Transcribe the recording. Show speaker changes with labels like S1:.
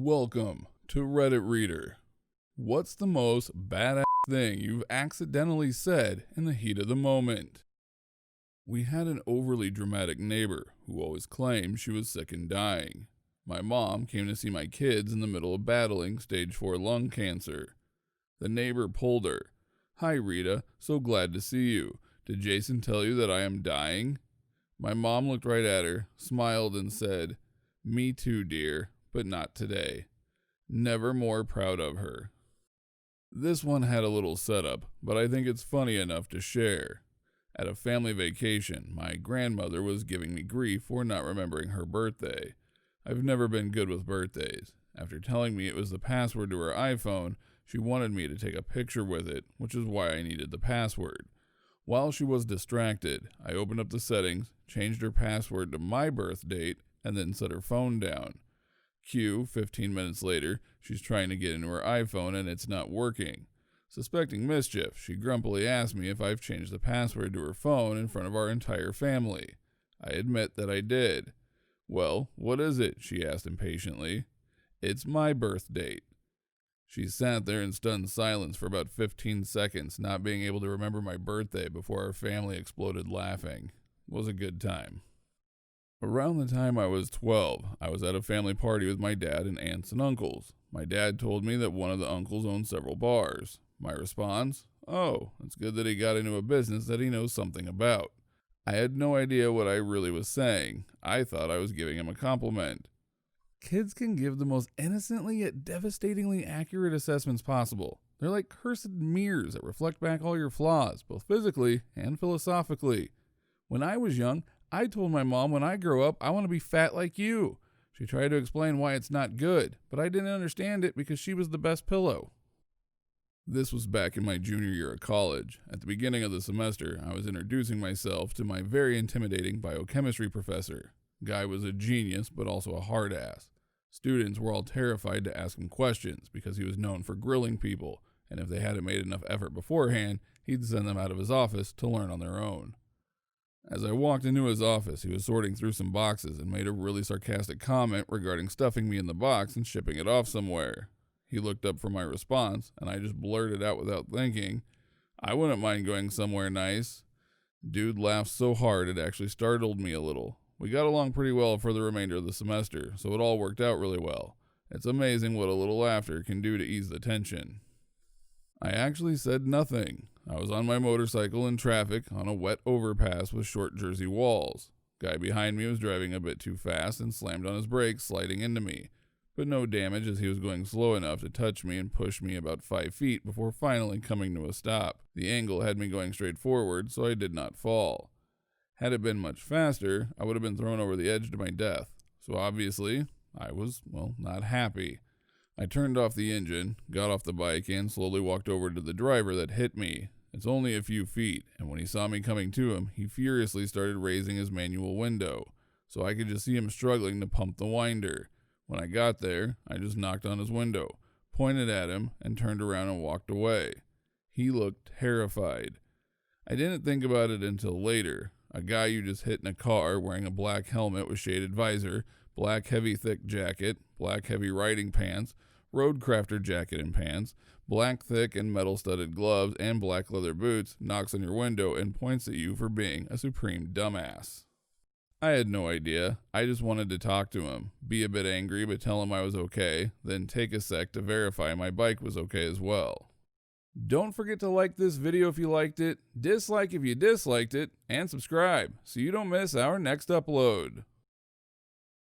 S1: Welcome to Reddit Reader. What's the most badass thing you've accidentally said in the heat of the moment? We had an overly dramatic neighbor who always claimed she was sick and dying. My mom came to see my kids in the middle of battling stage 4 lung cancer. The neighbor pulled her. "Hi Rita, so glad to see you. Did Jason tell you that I am dying?" My mom looked right at her, smiled and said, "Me too, dear, but not today." Never more proud of her. This one had a little setup, but I think it's funny enough to share. At a family vacation, my grandmother was giving me grief for not remembering her birthday. I've never been good with birthdays. After telling me it was the password to her iPhone, she wanted me to take a picture with it, which is why I needed the password. While she was distracted, I opened up the settings, changed her password to my birth date, and then set her phone down. Cue, 15 minutes later, she's trying to get into her iPhone and it's not working. Suspecting mischief, she grumpily asked me if I've changed the password to her phone in front of our entire family. I admit that I did. "Well, what is it?" she asked impatiently. "It's my birth date." She sat there in stunned silence for about 15 seconds, not being able to remember my birthday before our family exploded laughing. It was a good time. Around the time I was 12, I was at a family party with my dad and aunts and uncles. My dad told me that one of the uncles owned several bars. My response? "Oh, it's good that he got into a business that he knows something about." I had no idea what I really was saying. I thought I was giving him a compliment. Kids can give the most innocently yet devastatingly accurate assessments possible. They're like cursed mirrors that reflect back all your flaws, both physically and philosophically. When I was young, I told my mom when I grow up, I want to be fat like you. She tried to explain why it's not good, but I didn't understand it because she was the best pillow. This was back in my junior year of college. At the beginning of the semester, I was introducing myself to my very intimidating biochemistry professor. Guy was a genius, but also a hard ass. Students were all terrified to ask him questions because he was known for grilling people, and if they hadn't made enough effort beforehand, he'd send them out of his office to learn on their own. As I walked into his office, he was sorting through some boxes and made a really sarcastic comment regarding stuffing me in the box and shipping it off somewhere. He looked up for my response, and I just blurted out without thinking, "I wouldn't mind going somewhere nice." Dude laughed so hard it actually startled me a little. We got along pretty well for the remainder of the semester, so it all worked out really well. It's amazing what a little laughter can do to ease the tension. I actually said nothing. I was on my motorcycle in traffic on a wet overpass with short Jersey walls. Guy behind me was driving a bit too fast and slammed on his brakes, sliding into me. But no damage as he was going slow enough to touch me and push me about 5 feet before finally coming to a stop. The angle had me going straight forward, so I did not fall. Had it been much faster, I would have been thrown over the edge to my death. So obviously, I was, not happy. I turned off the engine, got off the bike, and slowly walked over to the driver that hit me. It's only a few feet, and when he saw me coming to him, he furiously started raising his manual window, so I could just see him struggling to pump the winder. When I got there, I just knocked on his window, pointed at him, and turned around and walked away. He looked terrified. I didn't think about it until later. A guy you just hit in a car wearing a black helmet with shaded visor, black heavy thick jacket, black heavy riding pants, roadcrafter jacket and pants, black thick and metal studded gloves, and black leather boots knocks on your window and points at you for being a supreme dumbass. I had no idea. I just wanted to talk to him, be a bit angry but tell him I was okay, then take a sec to verify my bike was okay as well. Don't forget to like this video if you liked it, dislike if you disliked it, and subscribe so you don't miss our next upload.